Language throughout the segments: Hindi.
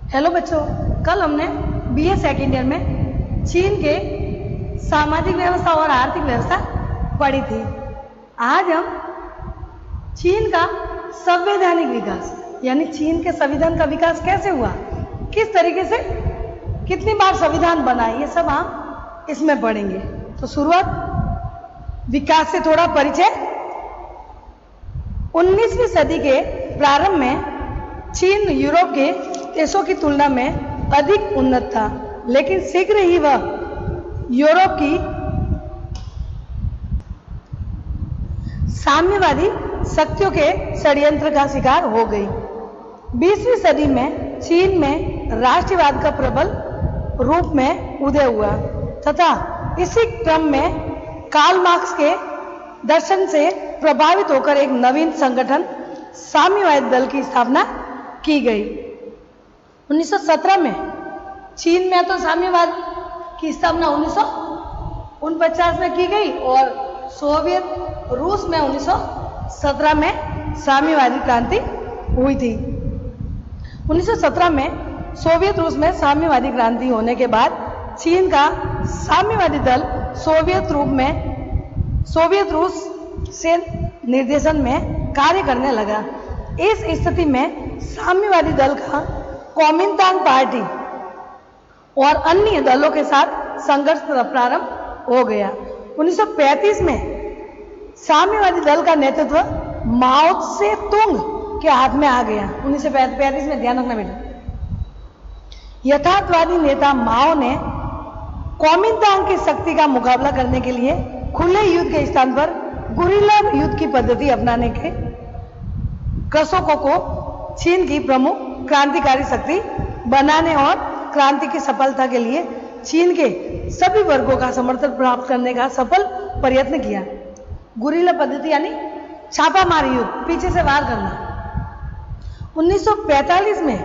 हेलो बच्चों, कल हमने बीए सेकेंड ईयर में चीन के सामाजिक व्यवस्था और आर्थिक व्यवस्था पढ़ी थी। आज हम चीन का संवैधानिक विकास यानी चीन के संविधान का विकास कैसे हुआ, किस तरीके से कितनी बार संविधान बना, ये सब हम इसमें पढ़ेंगे। तो शुरुआत विकास से थोड़ा परिचय। 19वीं सदी के प्रारंभ में चीन यूरोप के देशों की तुलना में अधिक उन्नत था, लेकिन शीघ्र ही वह यूरोप की साम्यवादी शक्तियों के षड्यंत्र का शिकार हो गई। 20वीं सदी में चीन में राष्ट्रवाद का प्रबल रूप में उदय हुआ तथा इसी क्रम में कार्ल मार्क्स के दर्शन से प्रभावित होकर एक नवीन संगठन साम्यवादी दल की स्थापना की गई। 1917 में चीन में तो साम्यवाद की स्थापना 1949 में की गई और सोवियत रूस में 1917 में साम्यवादी क्रांति हुई थी। 1917 में सोवियत रूस में साम्यवादी क्रांति होने के बाद चीन का साम्यवादी दल सोवियत रूस से निर्देशन में कार्य करने लगा। इस स्थिति में साम्यवादी दल का कोमिंतांग पार्टी और अन्य दलों के साथ संघर्ष प्रारंभ हो गया। 1935 में साम्यवादी दल का नेतृत्व माओ त्से तुंग के हाथ में आ गया। 1935 में, ध्यान रखना बेटा। यथार्थवादी नेता माओ ने कोमिंतांग की शक्ति का मुकाबला करने के लिए खुले युद्ध के स्थान पर गुरिल्ला युद्ध की पद्धति अपनाने के कृषकों को चीन की प्रमुख क्रांतिकारी शक्ति बनाने और क्रांति की सफलता के लिए चीन के सभी वर्गों का समर्थन प्राप्त करने का सफल प्रयत्न किया। गुरिल्ला पद्धति यानी छापामारी युद्ध, पीछे से वार करना। 1945 में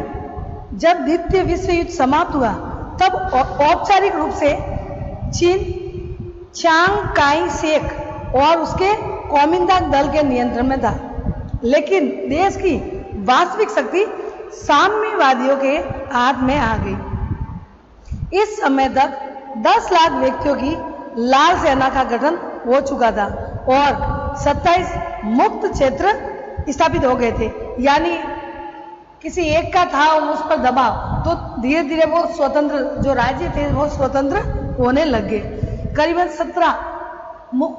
जब द्वितीय विश्व युद्ध समाप्त हुआ तब औपचारिक रूप से चीन चांग काई शेक और उसके कोमिंतांग दल के नियंत्रण में था, लेकिन देश की वास्तविक शक्ति साम्यवादियों के हाथ में आ गई। इस समय तक 10 लाख व्यक्तियों की लाल सेना का गठन हो चुका था और 27 मुक्त क्षेत्र स्थापित हो गए थे, यानी किसी एक का था उस पर दबाव, तो धीरे धीरे वो स्वतंत्र जो राज्य थे वो स्वतंत्र होने लग गए। करीबन 17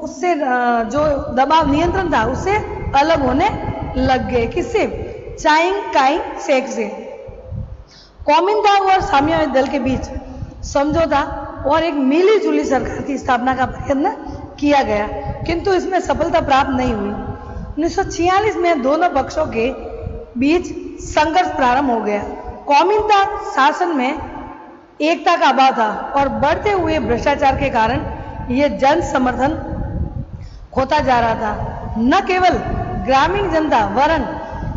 उससे जो दबाव नियंत्रण था उससे अलग होने लग गए। किससे? चांग काई शेक से। कोमिंतांग और साम्यवादी दल के बीच समझौता और एक मिली जुली सरकार की स्थापना का प्रयत्न किया गया, किंतु इसमें सफलता प्राप्त नहीं हुई। 1946 में दोनों पक्षों के बीच संघर्ष प्रारंभ हो गया। कोमिंतांग शासन में एकता का अभाव था और बढ़ते हुए भ्रष्टाचार के कारण यह जन समर्थन खोता जा रहा था। न केवल ग्रामीण जनता वरन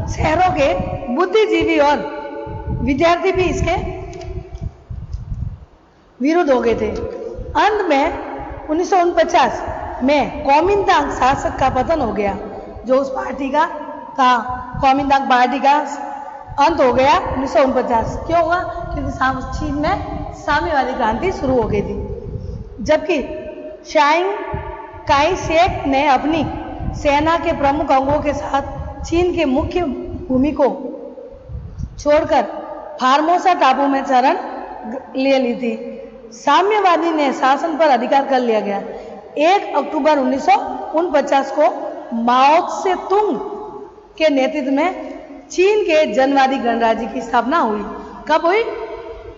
शहरों के बुद्धिजीवी और विद्यार्थी भी इसके विरुद्ध हो गए थे। अंत में 1949 में कोमिंतांग शासक का पतन हो गया। जो उस पार्टी का था, कोमिंतांग पार्टी का अंत हो गया 1949। क्यों हुआ? क्योंकि चीन में साम्यवादी क्रांति शुरू हो गई थी। जबकि चांग काई शेक ने अपनी सेना के प्रमुख अंगों के साथ चीन के मुख्य भूमि को छोड़कर फार्मोसा टापू में शरण ले ली थी। साम्यवादी ने शासन पर अधिकार कर लिया गया। 1 अक्टूबर 1949 को माओ त्से तुंग के नेतृत्व में चीन के जनवादी गणराज्य की स्थापना हुई। कब हुई?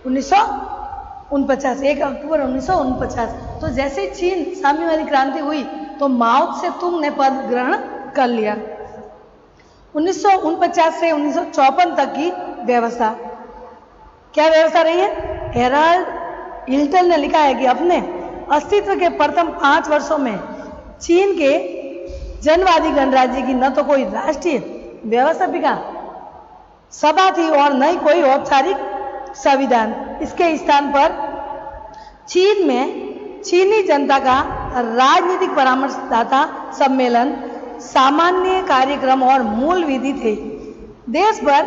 1949, 1 अक्टूबर 1949। तो जैसे चीन साम्यवादी क्रांति हुई तो माओ त्से तुंग ने पद ग्रहण कर लिया। 1949 से 1954 तक की व्यवस्था, क्या व्यवस्था रही है? हेराल्ड हिल्टन ने लिखा है कि अपने अस्तित्व के प्रथम 5 वर्षों में चीन के जनवादी गणराज्य की न तो कोई राष्ट्रीय व्यवस्थापिका सभा थी और न ही कोई औपचारिक संविधान। इसके स्थान पर चीन में चीनी जनता का राजनीतिक परामर्शदाता सम्मेलन, सामान्य कार्यक्रम और मूल विधि थे। देश भर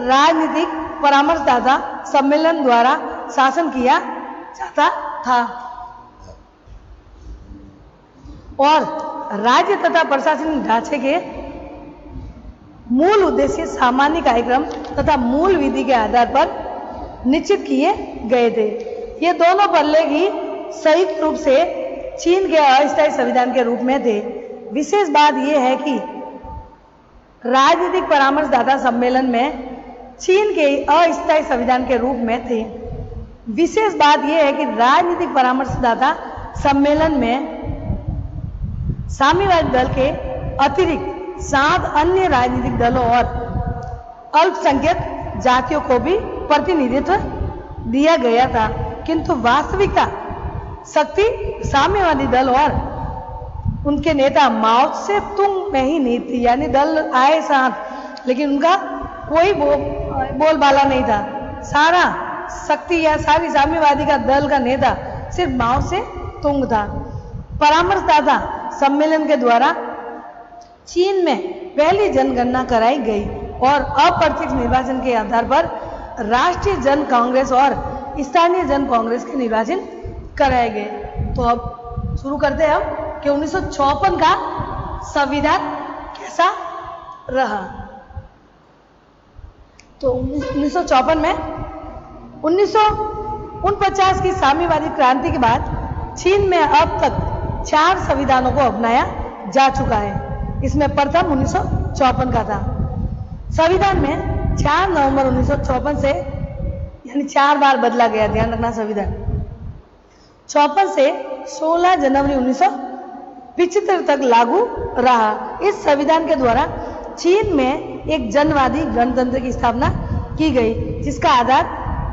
राजनीतिक परामर्शदाता सम्मेलन द्वारा शासन किया जाता था और राज्य तथा प्रशासनिक ढांचे के मूल उद्देश्य सामान्य कार्यक्रम तथा मूल विधि के आधार पर निश्चित किए गए थे। ये दोनों पल्ले ही संयुक्त रूप से चीन के अस्थायी संविधान के रूप में थे। विशेष बात यह है कि राजनीतिक परामर्शदाता सम्मेलन में चीन के अस्थायी संविधान के रूप में थे। विशेष बात यह है कि राजनीतिक परामर्शदाता सम्मेलन में साम्यवादी दल के अतिरिक्त 7 अन्य राजनीतिक दलों और अल्पसंख्यक जातियों को भी प्रतिनिधित्व दिया गया था, किंतु वास्तविकता शक्ति साम्यवादी दल और उनके नेता माओ से तुंग में ही नहीं थी। यानी दल आए साथ, लेकिन उनका कोई बोलबाला नहीं था। सारा शक्ति या सारी साम्यवादी का दल का नेता सिर्फ माओ से तुंग था। परामर्शदाता सम्मेलन के द्वारा चीन में पहली जनगणना कराई गई और अप्रत्यक्ष निर्वाचन के आधार पर राष्ट्रीय जन कांग्रेस और स्थानीय जन कांग्रेस के निर्वाचन कराए गए। तो अब शुरू करते हैं हम कि 1954 का संविधान कैसा रहा। तो 1954 में 1949 की साम्यवादी क्रांति के बाद चीन में अब तक 4 संविधानों को अपनाया जा चुका है। इसमें प्रथम 1954 का था। संविधान में 4 नवंबर 1954 से यानी 4 बार बदला गया, ध्यान रखना। संविधान 54 से 16 जनवरी 1975 तक लागू रहा। इस संविधान के द्वारा चीन में एक जनवादी गणतंत्र की स्थापना की गई, जिसका आधार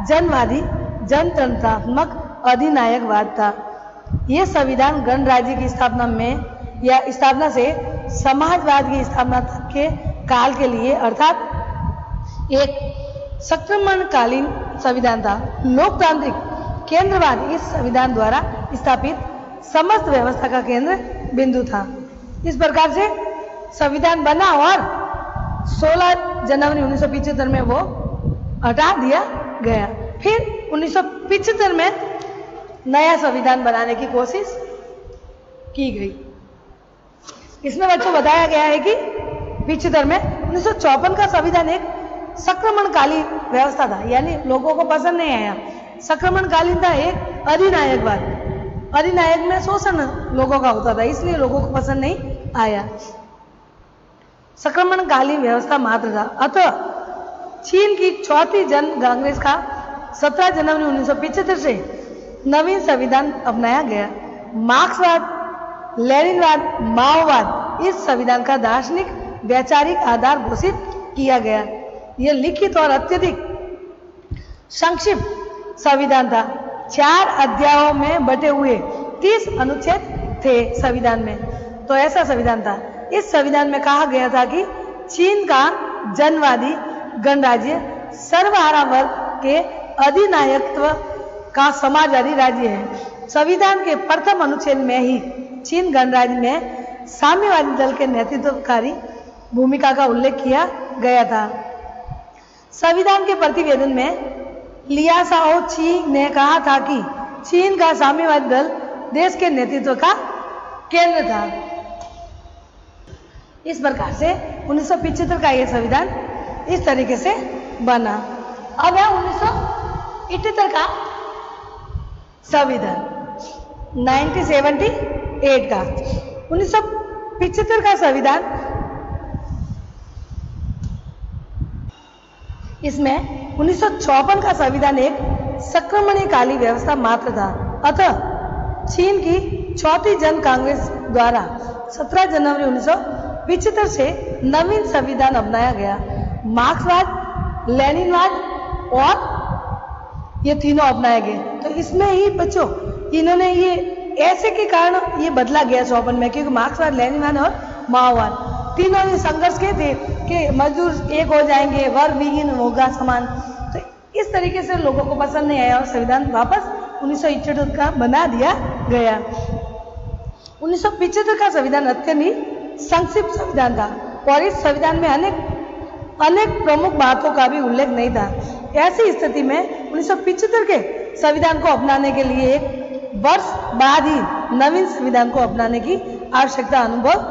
जनवादी जनतंत्रात्मक अधिनायकवाद था। यह संविधान गणराज्य की स्थापना में या स्थापना से समाजवाद की स्थापना तक के काल के लिए अर्थात एक संक्रमणकालीन संविधान था। लोकतांत्रिक केंद्रवाद इस संविधान द्वारा स्थापित समस्त व्यवस्था का केंद्र बिंदु था। इस प्रकार से संविधान बना और 16 जनवरी 1975 में वो हटा दिया गया। फिर 1975 में नया संविधान बनाने की कोशिश की गई। इसमें बच्चों बताया गया है कि 75 में 1954 का संविधान एक संक्रमणकालीन व्यवस्था था, यानी लोगों को पसंद नहीं आया। संक्रमणकालीन था, एक अधिनायकवाद। अधिनायक में शोषण लोगों का होता था, इसलिए लोगों को पसंद नहीं आया। संक्रमणकालीन व्यवस्था मात्र था। अतः चीन की चौथी जन कांग्रेस का 17 जनवरी 1975 से नवीन संविधान अपनाया गया। मार्क्सवाद, लेनिनवाद, माओवाद इस संविधान का दार्शनिक वैचारिक आधार घोषित किया गया। यह लिखित और अत्यधिक संक्षिप्त संविधान था। 4 अध्यायों में बटे हुए 30 अनुच्छेद थे संविधान में। तो ऐसा संविधान था। इस संविधान में कहा गया था कि चीन का जनवादी गणराज्य सर्वहारा वर्ग के अधिनायकत्व का समाजवादी राज्य है। संविधान के प्रथम अनुच्छेद में ही चीन गणराज्य में साम्यवादी दल के नेतृत्वकारी भूमिका का उल्लेख किया गया था। संविधान के प्रतिवेदन में लिया साओ ची ने कहा था कि चीन का साम्यवादी दल देश के नेतृत्व का केंद्र था। इस प्रकार से 1975 का यह संविधान इस तरीके से बना। अब है 1978 का संविधान, 1978 का 1975 का संविधान। इसमें 1954 का संविधान एक संक्रमणकालीन व्यवस्था मात्र था। अतः चीन की चौथी जन कांग्रेस द्वारा 17 जनवरी 1975 से नवीन संविधान अपनाया गया। मार्क्सवाद, लेनिनवाद और ये तीनों अपनाए गए। तो इसमें ही बच्चों इन्होंने ये ऐसे के कारण ये बदला गया 54 में, क्योंकि मार्क्सवाद, लेनिनवाद और माओवाद तीनों ने संघर्ष किए थे कि मजदूर एक हो जाएंगे, वर्ग विहीन होगा समान। तो इस तरीके से लोगों को पसंद नहीं आया और संविधान वापस 1978 का बना दिया गया। 1975 का संविधान अत्यंत ही संक्षिप्त संविधान था और इस संविधान में अनेक प्रमुख बातों का भी उल्लेख नहीं था। ऐसी स्थिति में 1975 के संविधान को अपनाने के लिए एक वर्ष बाद ही नवीन संविधान को अपनाने की आवश्यकता अनुभव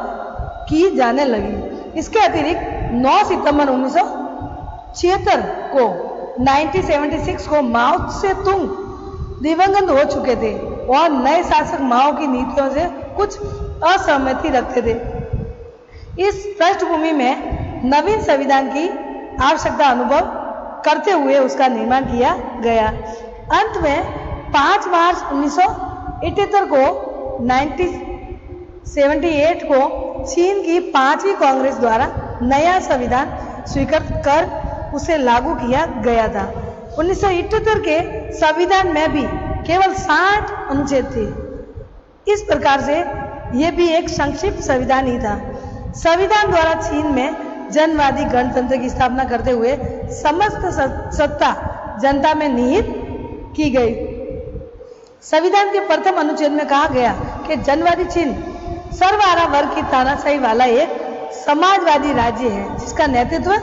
की जाने लगी। इसके अतिरिक्त 9 सितंबर 1976 को 1976 को माओ से तुंग दिवंगत हो चुके थे और नए शासक माओ की नीतियों से कुछ असहमति रखते थे। इस पृष्ठभूमि में नवीन संविधान की आवश्यकता अनुभव करते हुए उसका निर्माण किया गया। अंत में 5 मार्च 1978 को 1978 को चीन की 5वीं कांग्रेस द्वारा नया संविधान स्वीकृत कर उसे लागू किया गया था। 1978 के संविधान में भी केवल 60 अनुच्छेद थे। इस प्रकार से यह भी एक संक्षिप्त संविधान ही था। संविधान द्वारा चीन में जनवादी गणतंत्र की स्थापना करते हुए समस्त सत्ता जनता में निहित की गई। संविधान के प्रथम अनुच्छेद में कहा गया कि जनवादी चीन सर्वहारा वर्ग की तानाशाही वाला एक समाजवादी राज्य है जिसका नेतृत्व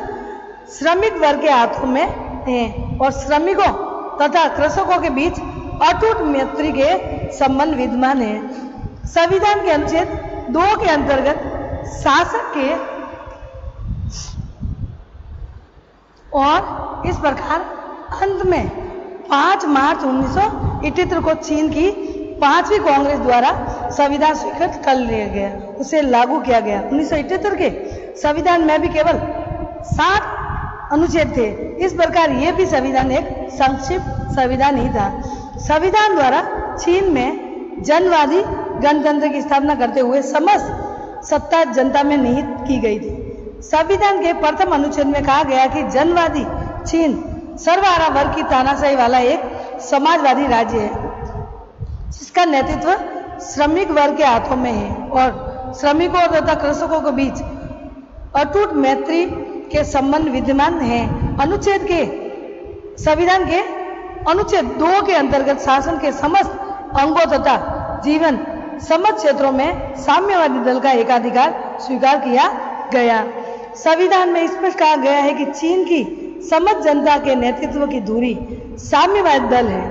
श्रमिक वर्ग के हाथों में है और श्रमिकों तथा कृषकों के बीच अटूट मैत्री के संबंध विद्यमान है। संविधान के अनुच्छेद 2 के अंतर्गत शासक के और इस प्रकार अंत में 5 मार्च 1978 को चीन की 5वीं कांग्रेस द्वारा संविधान स्वीकृत कर लिया गया, उसे लागू किया गया। 1978 के संविधान में भी केवल 60 अनुच्छेद थे। इस प्रकार यह भी संविधान एक संक्षिप्त संविधान ही था। संविधान द्वारा चीन में जनवादी गणतंत्र की स्थापना करते हुए समस्त सत्ता जनता में निहित की गई थी। संविधान के प्रथम अनुच्छेद में कहा गया कि जनवादी चीन सर्वहारा वर्ग की तानाशाही वाला एक समाजवादी राज्य है जिसका नेतृत्व श्रमिक वर्ग के हाथों में है और श्रमिकों तथा कृषकों के बीच अटूट मैत्री के संबंध विद्यमान है। संविधान के अनुच्छेद 2 के अंतर्गत शासन के समस्त अंगों तथा जीवन समस्त क्षेत्रों में साम्यवादी दल का एकाधिकार स्वीकार किया गया। संविधान में स्पष्ट कहा गया है कि चीन की समस्त जनता के नेतृत्व की धुरी साम्यवादी दल है।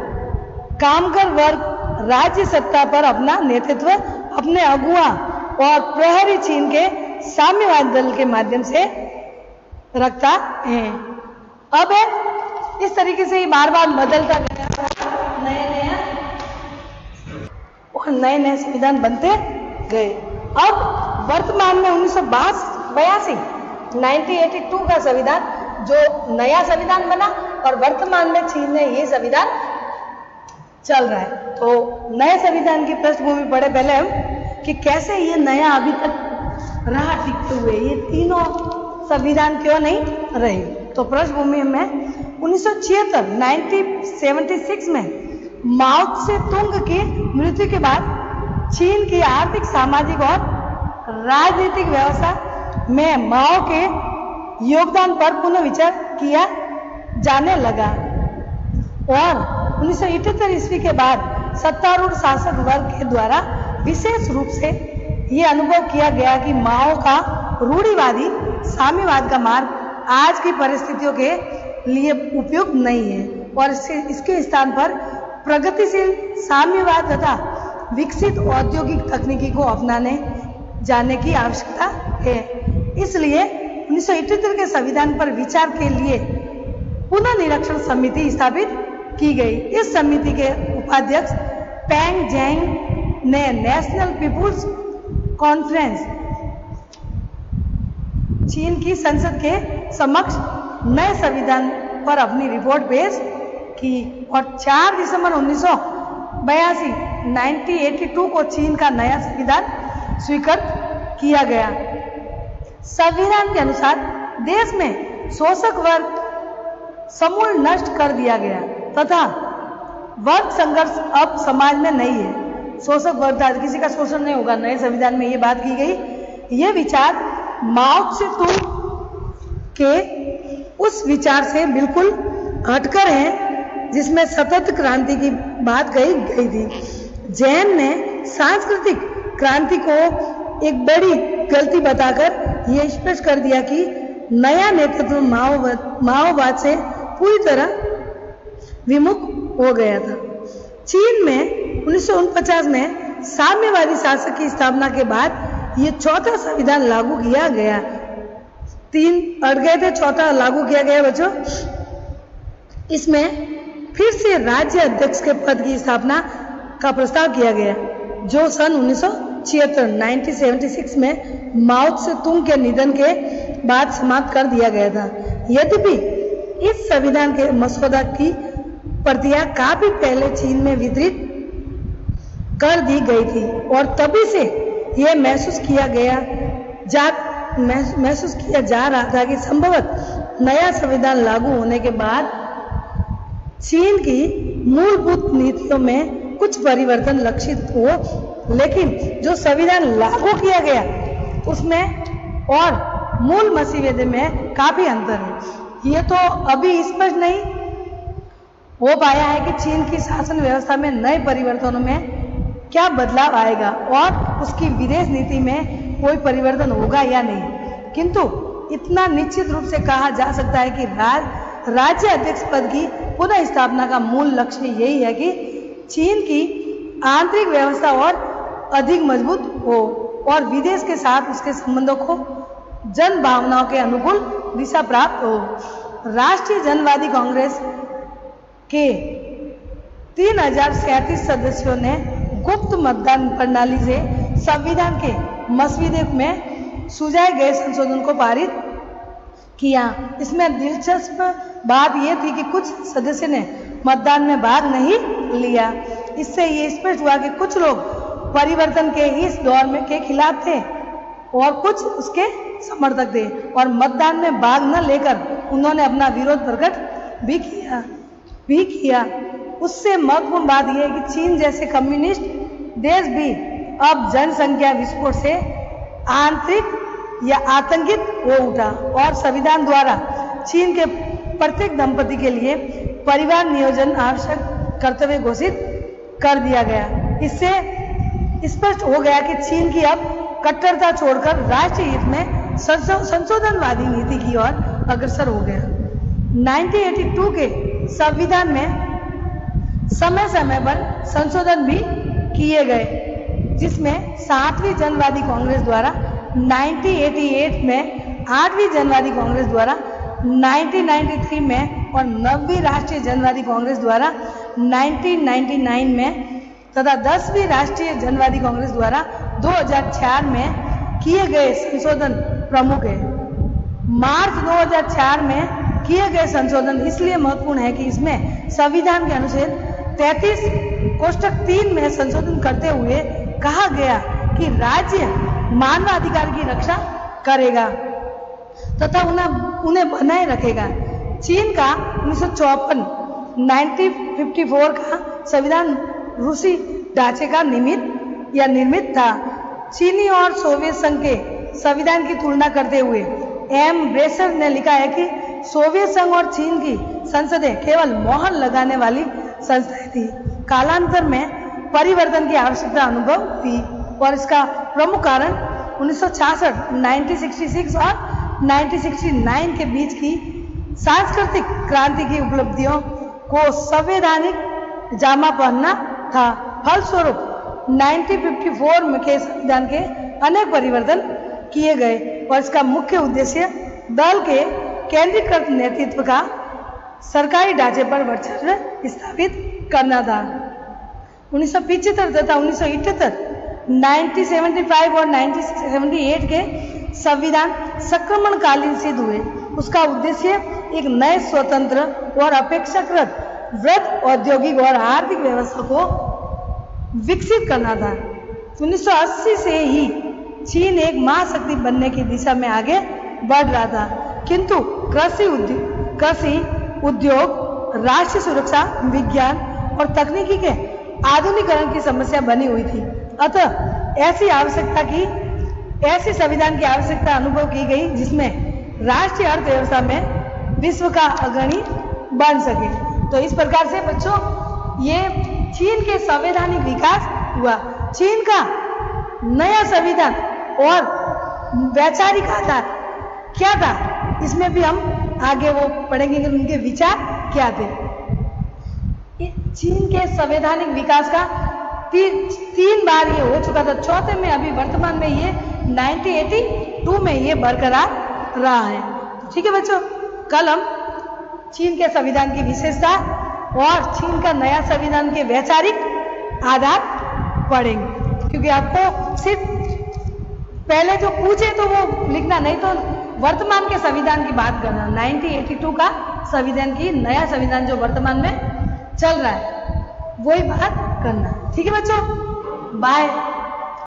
कामकर वर्ग राज्य सत्ता पर अपना नेतृत्व अपने अगुआ और प्रहरी चीन के साम्यवादी दल के माध्यम से रखता है। अब इस तरीके से ही बार बार बदलता गया, नए नए संविधान बनते गए। अब वर्तमान में 1982 का संविधान जो नया संविधान बना और वर्तमान में चीन में ये संविधान चल रहा है। तो नए संविधान की पृष्ठभूमि पढ़े पहले हम कि कैसे ये नया अभी तक रहा टिकते हुए, ये तीनों संविधान क्यों नहीं रहे। तो पृष्ठभूमि में 1976 में माओ से तुंग की मृत्यु के बाद चीन की आर्थिक, सामाजिक और राजनीतिक व्यवस्था में माओ के योगदान पर पुनः विचार किया जाने लगा और 1978 ईस्वी के बाद सत्तारूढ़ शासक वर्ग के द्वारा विशेष रूप से ये अनुभव किया गया कि माओ का रूढ़िवादी साम्यवाद का मार्ग आज की परिस्थितियों के लिए उपयुक्त नहीं है और इसके स्थान पर प्रगतिशील साम्यवाद तथा विकसित औद्योगिक तकनीकी को अपनाने जाने की आवश्यकता है। इसलिए 1978 के संविधान पर विचार के लिए पुनः निरीक्षण समिति स्थापित की गई। इस समिति के उपाध्यक्ष पेंग जेंग ने नेशनल पीपुल्स कॉन्फ्रेंस चीन की संसद के समक्ष नए संविधान पर अपनी रिपोर्ट पेश की और 4 दिसंबर 1982 को चीन का नया संविधान स्वीकृत किया गया। संविधान के अनुसार देश में शोषक वर्ग समूल नष्ट कर दिया गया तथा वर्ग संघर्ष अब समाज में नहीं है। शोषक वर्ग किसी का शोषण नहीं होगा, नए संविधान में ये बात की गई। ये विचार माओ से तुंग के उस विचार से बिल्कुल हटकर है जिसमें सतत क्रांति की बात कही गई थी। जैन ने सांस्कृतिक क्रांति को एक बड़ी गलती बताकर यह स्पष्ट कर दिया कि नया नेतृत्व माओवाद से पूरी तरह विमुख हो गया था। चीन में 1949 में साम्यवादी शासक की स्थापना के बाद ये चौथा संविधान लागू किया गया। 3 अट गए थे, चौथा लागू किया गया बच्चों। इसमें फिर से राज्य अध्यक्ष के पद की स्थापना का प्रस्ताव किया गया, जो सन 1976 में माओ त्से तुंग के निधन के बाद समाप्त कर दिया गया था। यद्यपि इस संविधान के मसौदा की प्रतियां काफी पहले चीन में वितरित कर दी गई थी और तभी से यह महसूस किया जा रहा था कि संभवत नया संविधान लागू होने के बाद चीन की मूलभूत नीतियों में कुछ परिवर्तन लक्षित हो, लेकिन जो संविधान लागू किया गया उसमें और मूल मसीहे में काफी अंतर है। ये तो अभी स्पष्ट नहीं हो पाया है कि चीन की शासन व्यवस्था में नए परिवर्तनों में क्या बदलाव आएगा और उसकी विदेश नीति में कोई परिवर्तन होगा या नहीं, किंतु इतना निश्चित रूप से कहा जा सकता है कि राज्य अध्यक्ष पद की पुनः स्थापना का मूल लक्ष्य यही है कि चीन की आंतरिक व्यवस्था और अधिक मजबूत हो और विदेश के साथ उसके संबंधों को जन भावनाओं के अनुकूल दिशा प्राप्त हो। राष्ट्रीय जनवादी कांग्रेस के 3037 सदस्यों ने गुप्त मतदान प्रणाली से संविधान के मसौदे में सुझाए गए संशोधन को पारित किया। इसमें दिलचस्प बात यह थी कि कुछ सदस्य ने मतदान में भाग नहीं लिया। इससे ये स्पष्ट हुआ कि कुछ लोग परिवर्तन के इस दौर में के खिलाफ थे और कुछ उसके समर्थक थे और मतदान में भाग न लेकर उन्होंने अपना विरोध प्रकट भी किया। उससे महत्वपूर्ण बात यह है कि चीन जैसे कम्युनिस्ट देश भी अब जनसंख्या विस्फोट से आंतरिक या आतंकित हो उठा और संविधान द्वारा चीन के प्रत्येक दंपति के लिए परिवार नियोजन आवश्यक कर्तव्य घोषित कर दिया गया। इससे स्पष्ट हो गया कि चीन की अब कट्टरता छोड़कर राष्ट्रीय हित में संशोधनवादी नीति की ओर अग्रसर हो गया। 1982 के संविधान में समय समय पर संशोधन भी किए गए, जिसमें 7वीं जनवादी कांग्रेस द्वारा 1988 में, 8वीं जनवादी कांग्रेस द्वारा 1993 में और 9वीं राष्ट्रीय जनवादी कांग्रेस द्वारा 1999 में तथा 10वीं राष्ट्रीय जनवादी कांग्रेस द्वारा 2004 में किए गए संशोधन प्रमुख है। मार्च 2004 में किए गए संशोधन इसलिए महत्वपूर्ण है कि इसमें संविधान के अनुच्छेद 33 कोष्टक 3 में संशोधन करते हुए कहा गया कि राज्य मानवाधिकार की रक्षा करेगा तथा उन्हें बनाए रखेगा। चीन का 1954 का संविधान रूसी ढांचे का निर्मित था। चीनी और सोवियत संघ के संविधान की तुलना करते हुए एम ब्रेसर ने लिखा है कि सोवियत संघ और चीन की संसदें केवल मोहर लगाने वाली संस्थाएं थी। कालांतर में परिवर्तन की आवश्यकता अनुभव हुई और इसका प्रमुख कारण 1966, 1966 और 1969 के बीच की सांस्कृतिक क्रांति की उपलब्धियों को संवैधानिक जामा पहनना था। फलस्वरूप 1954 के संविधान के अनेक परिवर्तन किए गए और इसका मुख्य उद्देश्य दल के केंद्रीकृत नेतृत्व का सरकारी ढांचे पर वर्चस्व स्थापित करना था। 1975 तथा 1978, 1975 और 1978 के संविधान संक्रमणकालीन सिद्ध हुए। उसका उद्देश्य एक नए स्वतंत्र और अपेक्षाकृत वृहत औद्योगिक और आर्थिक व्यवस्था को विकसित करना था। 1980 से ही चीन एक महाशक्ति बनने की दिशा में आगे बढ़ रहा था, किंतु कृषि उद्योग, राष्ट्रीय सुरक्षा, विज्ञान और तकनीकी के आधुनिकीकरण की समस्या बनी हुई थी। अतः ऐसी संविधान की आवश्यकता अनुभव की गई जिसमें राष्ट्रीय अर्थव्यवस्था में विश्व का अग्रणी बन सके। तो इस प्रकार से बच्चों ये चीन के संवैधानिक विकास हुआ। चीन का नया संविधान और वैचारिक आधार क्या था, इसमें भी हम आगे वो पढ़ेंगे कि उनके विचार क्या थे। चीन के संवैधानिक विकास का तीन बार ये हो चुका था, चौथे में अभी वर्तमान में ये 1982 में ये बरकरार रहा है। ठीक है बच्चों, कल हम चीन के संविधान की विशेषता और चीन का नया संविधान के वैचारिक आधार पढ़ेंगे, क्योंकि आपको सिर्फ पहले जो पूछे तो वो लिखना, नहीं तो वर्तमान के संविधान की बात करना, 1982 का संविधान की, नया संविधान जो वर्तमान में चल रहा है वही बात करना। ठीक है बच्चों, बाय।